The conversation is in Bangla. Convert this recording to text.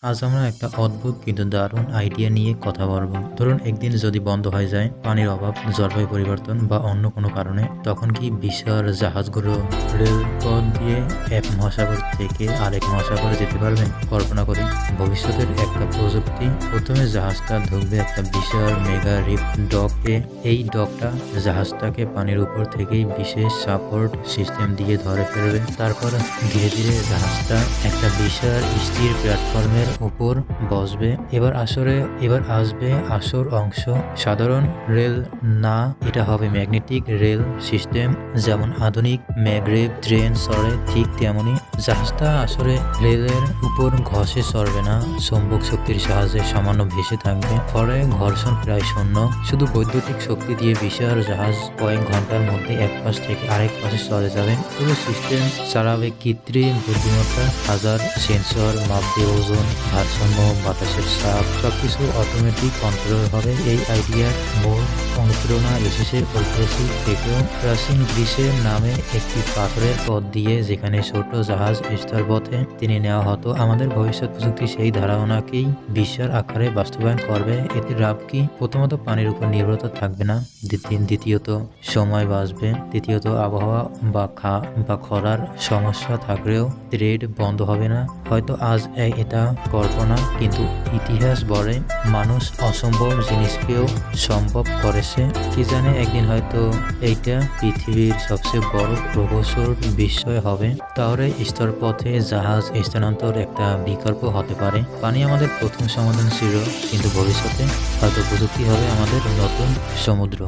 আজ আমরা একটা অদ্ভুত কিন্তু দারুণ আইডিয়া নিয়ে কথা বলবো। ধরুন একদিন যদি বন্ধ হয়ে যায় পানির অভাব, জলবায়ু পরিবর্তন বা অন্য কোনো কারণে, তখন কি বিশাল জাহাজগুলো রেলপথ দিয়ে এক মহাসাগর থেকে আরেক মহাসাগরে যেতে পারবে? কল্পনা করি ভবিষ্যতের একটা প্রযুক্তি, প্রথমে জাহাজটা ঢুকবে একটা বিশাল মেগা রিপ ডকে। এই ডকটা জাহাজটাকে পানির উপর থেকেই বিশেষ সাপোর্ট সিস্টেম দিয়ে ধরে ফেলবে। তারপর ধীরে ধীরে জাহাজটা একটা বিশাল স্থির প্ল্যাটফর্মের উপর বসবে। এবার আসবে আসল অংশ, সাধারণ রেল না, এটা হবে ম্যাগনেটিক রেল সিস্টেম। যেমন আধুনিক ম্যাগরেভ ট্রেন চড়ে, ঠিক তেমনি জাহাজটা আসলে রেলের উপর ঘষে চড়বে না, চৌম্বক শক্তির সাহায্যে সামান্য ভেসে থাকবে। ফলে ঘর্ষণ প্রায় শূন্য। শুধু বৈদ্যুতিক শক্তি দিয়ে বিশাল জাহাজ কয়েক ঘন্টার মধ্যে এক পাশ থেকে আরেক পাশে চলে যাবে। পুরো সিস্টেম চালাবে কৃত্রিম বুদ্ধিমত্তা, হাজার সেন্সর মাপবে ওজন, ভারসাম্য, বাতাসের চাপ, সবকিছু অটোমেটিক কন্ট্রোল হবে। এই আইডিয়ার মূল অনুপ্রেরণা এসেছে ঐতিহাসিক থেকেও। প্রাচীন গ্রিসের নামে একটি পাথরের পথ দিয়ে, যেখানে ছোট জাহাজ স্থলপথে টেনে নেওয়া হতো। আমাদের ভবিষ্যৎ প্রযুক্তি সেই ধারণাকেই বিশাল আকারে বাস্তবায়ন করবে। এতে লাভ কি? প্রথমত পানির উপর নির্ভরতা থাকবে না, দ্বিতীয়ত সময় বাঁচবে, তৃতীয়ত আবহাওয়া বা খরার সমস্যা থাকলেও ট্রেড বন্ধ হবে না। হয়তো আজ এটা কল্পনা, কিন্তু ইতিহাস বলে মানুষ অসম্ভব জিনিসকেও সম্ভব করেছে। কি জানে একদিন হয়তো এইটা পৃথিবীর সবচেয়ে বড় প্রকৌশল বিষয় হবে। তাহলে স্থলপথে জাহাজ স্থানান্তর একটা বিকল্প হতে পারে। পানি আমাদের প্রথম সমাধান ছিল, কিন্তু ভবিষ্যতে হয়তো প্রযুক্তি হবে আমাদের নতুন সমুদ্র।